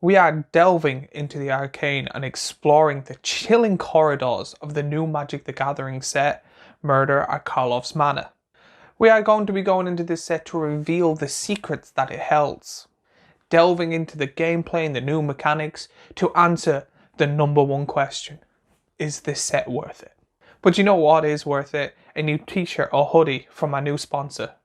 We are delving into the arcane and exploring the chilling corridors of the new Magic the Gathering set, Murder at Karlov's Manor. We are going to be going into this set to reveal the secrets that it holds, delving into the gameplay and the new mechanics to answer the number one question: is this set worth it? But you know what is worth it? A new t-shirt or hoodie from my new sponsor.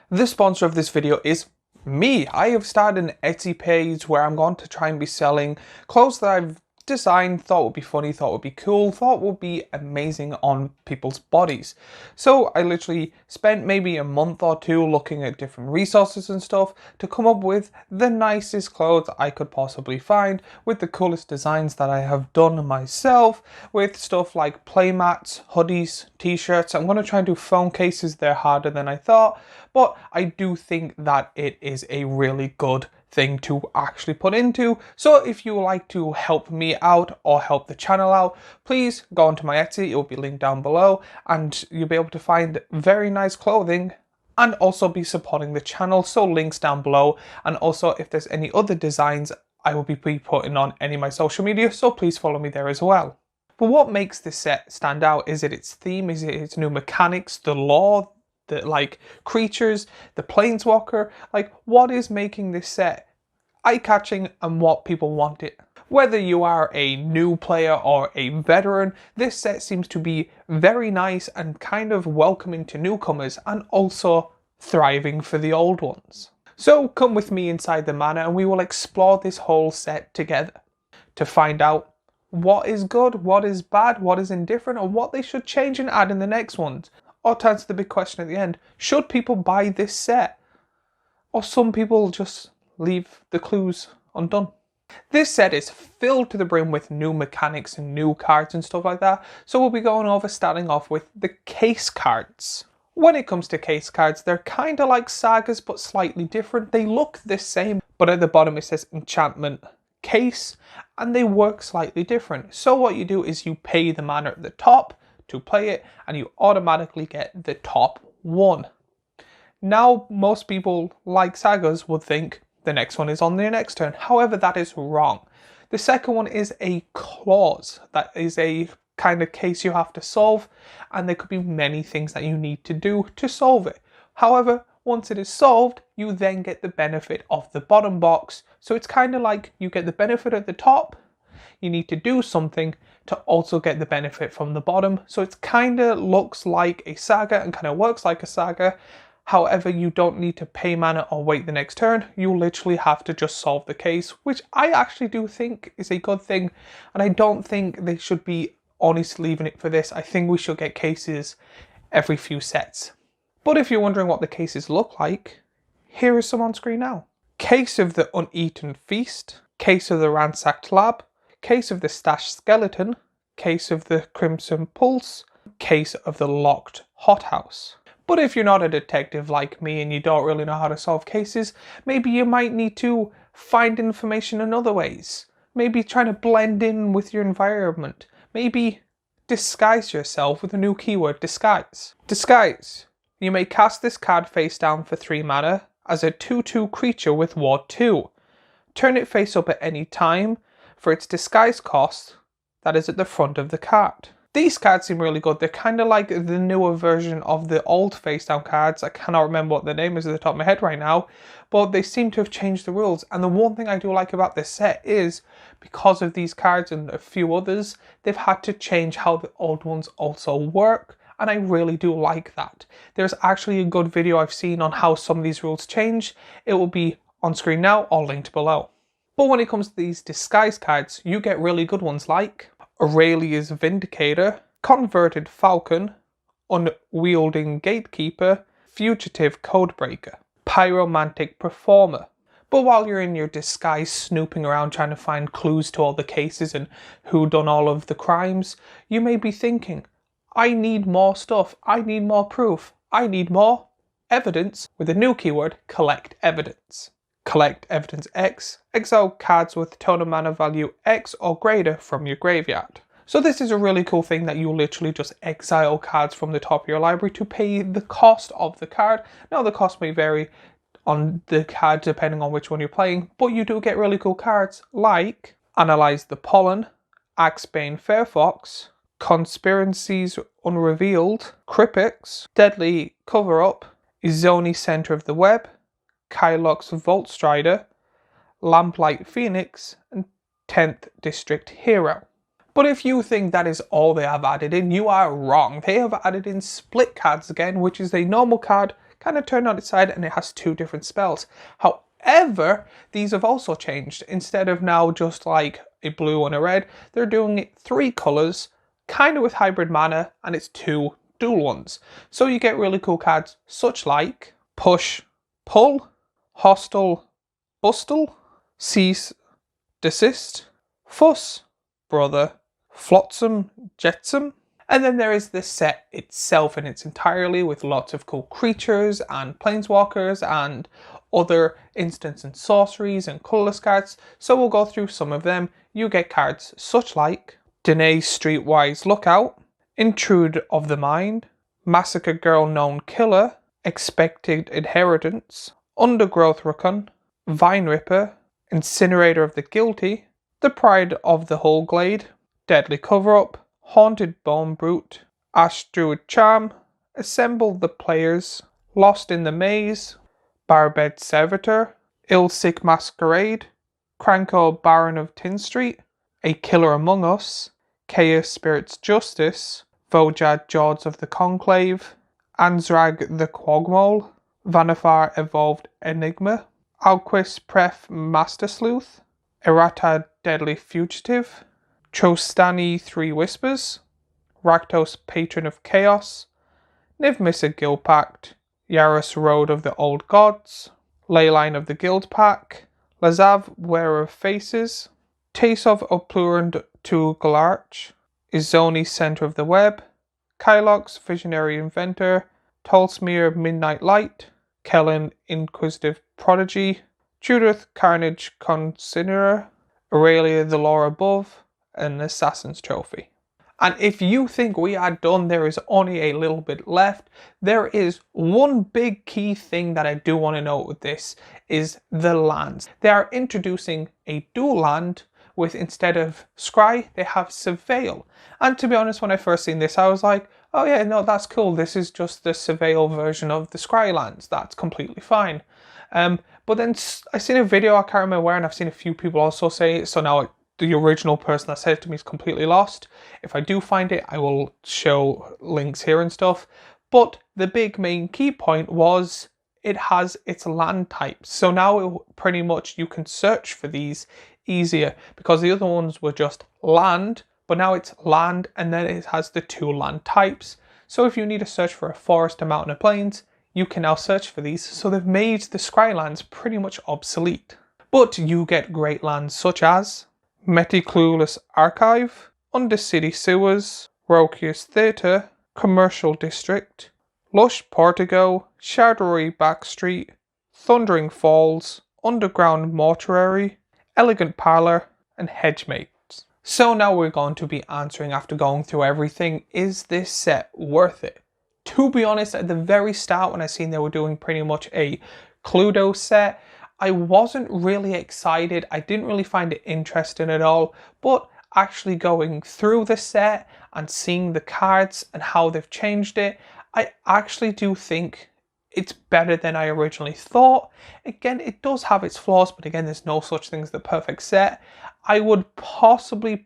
The sponsor of this video is me. I have started an Etsy page where I'm going to try and be selling clothes that I've designed, thought would be funny, thought would be cool, thought would be amazing on people's bodies. So I literally spent maybe a month or two looking at different resources and stuff to come up with the nicest clothes I could possibly find, with the coolest designs that I have done myself, with stuff like playmats, hoodies, t-shirts. I'm going to try and do phone cases. They're harder than I thought, but I do think that it is a really good thing to actually put into. So if you would like to help me out or help the channel out, please go onto my Etsy. It will be linked down below and you'll be able to find very nice clothing and also be supporting the channel. So links down below, and also if there's any other designs I will be putting on any of my social media, so please follow me there as well. But what makes this set stand out? Is it its theme? Is it its new mechanics, the lore, the creatures, the planeswalker? What is making this set eye-catching and what people want it? Whether you are a new player or a veteran, this set seems to be very nice and kind of welcoming to newcomers and also thriving for the old ones. So come with me inside the manor and we will explore this whole set together to find out what is good, what is bad, what is indifferent, and what they should change and add in the next ones. Or to answer the big question at the end: should people buy this set? Or some people just leave the clues undone? This set is filled to the brim with new mechanics and new cards and stuff like that. So we'll be going over starting off with the case cards. When it comes to case cards, they're kind of like sagas but slightly different. They look the same, but at the bottom it says enchantment case, and they work slightly different. So what you do is you pay the mana at the top to play it and you automatically get the top one. Now most people like sagas would think the next one is on the next turn. However, that is wrong. The second one is a clause. That is a kind of case you have to solve, and there could be many things that you need to do to solve it. However, once it is solved, you then get the benefit of the bottom box. So it's kind of like you get the benefit at the top, you need to do something to also get the benefit from the bottom. So it kind of looks like a saga and kind of works like a saga. However, you don't need to pay mana or wait the next turn. You literally have to just solve the case, which I actually do think is a good thing. And I don't think they should be only leaving it for this. I think we should get cases every few sets. But if you're wondering what the cases look like, here is some on screen now. Case of the Uneaten Feast, Case of the Ransacked Lab, Case of the Stashed Skeleton, Case of the Crimson Pulse, Case of the Locked Hothouse. But if you're not a detective like me and you don't really know how to solve cases, maybe you might need to find information in other ways. Maybe trying to blend in with your environment. Maybe disguise yourself with a new keyword: disguise. Disguise. You may cast this card face down for 3 mana as a 2/2 creature with Ward 2. Turn it face up at any time for its disguise cost that is at the front of the card. These cards seem really good. They're kind of like the newer version of the old face down cards. I cannot remember what the name is at the top of my head right now, but they seem to have changed the rules. And the one thing I do like about this set is, because of these cards and a few others, they've had to change how the old ones also work. And I really do like that. There's actually a good video I've seen on how some of these rules change. It will be on screen now or linked below. But when it comes to these disguise cards, you get really good ones like Aurelia's Vindicator, Converted Falcon, Unwielding Gatekeeper, Fugitive Codebreaker, Pyromantic Performer. But while you're in your disguise snooping around trying to find clues to all the cases and who done all of the crimes, you may be thinking, I need more stuff, I need more proof, I need more evidence, with a new keyword: collect evidence. Collect evidence X, exile cards with total mana value X or greater from your graveyard. So this is a really cool thing that you literally just exile cards from the top of your library to pay the cost of the card. Now the cost may vary on the card depending on which one you're playing, but you do get really cool cards like Analyze the Pollen, Axebane Fairfox, Conspiracies Unrevealed, Crypix, Deadly Cover-Up, Izoni Center of the Web, Kylox Volt Strider, Lamplight Phoenix, and 10th District Hero. But if you think that is all they have added in, you are wrong. They have added in split cards again, which is a normal card kind of turned on its side and it has two different spells. However, these have also changed. Instead of now just like a blue and a red, they're doing it 3 colors, kind of with hybrid mana, and it's 2 dual ones. So you get really cool cards such like Push, Pull, Hostile, Bustle, Cease, Desist, Fuss, Brother, Flotsam, Jetsam. And then there is the set itself in its entirety with lots of cool creatures and planeswalkers and other instants and sorceries and colorless cards. So we'll go through some of them. You get cards such like Danae Streetwise Lookout, Intrude of the Mind, Massacre Girl Known Killer, Expected Inheritance, Undergrowth Rukon, Vine Ripper, Incinerator of the Guilty, The Pride of the Hullglade, Deadly Cover-Up, Haunted Bone Brute, Ash Druid Charm, Assemble the Players, Lost in the Maze, Barbed Servitor, Ill-Sick Masquerade, Cranko Baron of Tin Street, A Killer Among Us, Chaos Spirit's Justice, Vojad Jords of the Conclave, Anzrag the Quagmole, Vanifar Evolved Enigma, Alquist Pref Master Sleuth, Errata Deadly Fugitive, Chostani 3 Whispers, Rakdos Patron of Chaos, Niv-Mizzet Guild Pact, Yaros Road of the Old Gods, Leyline of the Guild Pack, Lazav Wearer of Faces, Tasov Oplurand to Galarch, Izoni Center of the Web, Kylox Visionary Inventor, Tolsmere Midnight Light, Kellen Inquisitive Prodigy, Judith Carnage Considerer, Aurelia the Lore Above, and Assassin's Trophy. And if you think we are done, there is only a little bit left. There is one big key thing that I do want to note with this is the lands. They are introducing a dual land with, instead of Scry, they have Surveil. And to be honest, when I first seen this, I was like, oh yeah, no, that's cool. This is just the Surveil version of the Scry lands. That's completely fine. But then I seen a video, I can't remember where, and I've seen a few people also say it, so now the original person that said it to me is completely lost. If I do find it, I will show links here and stuff. But the big main key point was it has its land types. So now pretty much you can search for these easier, because the other ones were just land, but now it's land and then it has the 2 land types. So if you need to search for a forest, a mountain, or plains, you can now search for these. So they've made the Scry lands pretty much obsolete. But you get great lands such as Meticlueless Archive, Undercity Sewers, Rokius Theatre, Commercial District, Lush Portico, Shardery Backstreet, Thundering Falls, Underground Mortuary, Elegant Parlour, and Hedgemates. So now we're going to be answering, after going through everything, is this set worth it? To be honest, at the very start when I seen they were doing pretty much a Cluedo set, I wasn't really excited. I didn't really find it interesting at all, but actually going through the set and seeing the cards and how they've changed it, I actually do think it's better than I originally thought. Again, it does have its flaws, but again, there's no such thing as the perfect set. I would probably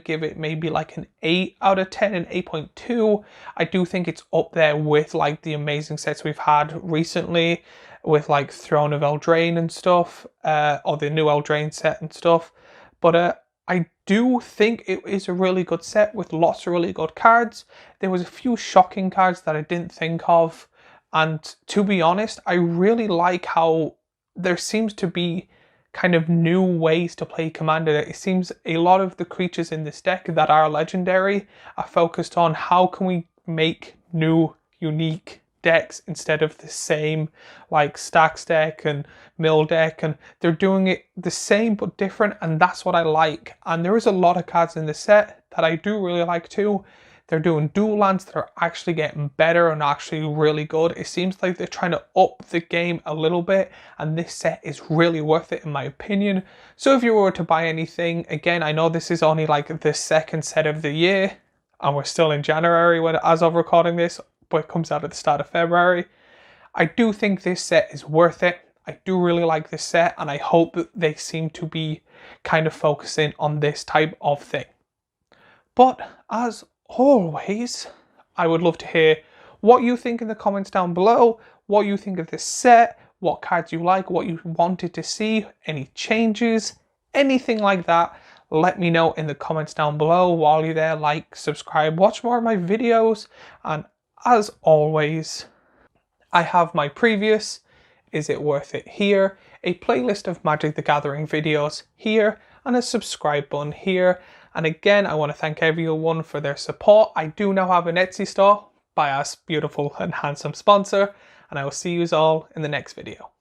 give it maybe like an 8 out of 10, an 8.2. I do think it's up there with like the amazing sets we've had recently with like Throne of Eldraine and stuff, or the new Eldraine set and stuff. But I do think it is a really good set with lots of really good cards. There was a few shocking cards that I didn't think of. And to be honest, I really like how there seems to be kind of new ways to play Commander. It seems a lot of the creatures in this deck that are legendary are focused on how can we make new, unique decks instead of the same like Stacks deck and Mill deck, and they're doing it the same but different, and that's what I like. And there is a lot of cards in the set that I do really like too. They're doing dual lands that are actually getting better and actually really good. It seems like they're trying to up the game a little bit, and this set is really worth it in my opinion. So if you were to buy anything, again, I know this is only like the second set of the year, and we're still in January as of recording this, but it comes out at the start of February. I do think this set is worth it. I do really like this set, and I hope that they seem to be kind of focusing on this type of thing. But as always, I would love to hear what you think in the comments down below, what you think of this set, what cards you like, what you wanted to see, any changes, anything like that. Let me know in the comments down below. While you're there, like, subscribe, watch more of my videos, and as always, I have my previous Is It Worth It here, a playlist of Magic the Gathering videos here, and a subscribe button here. And again, I want to thank everyone for their support. I do now have an Etsy store by our beautiful and handsome sponsor, and I will see you all in the next video.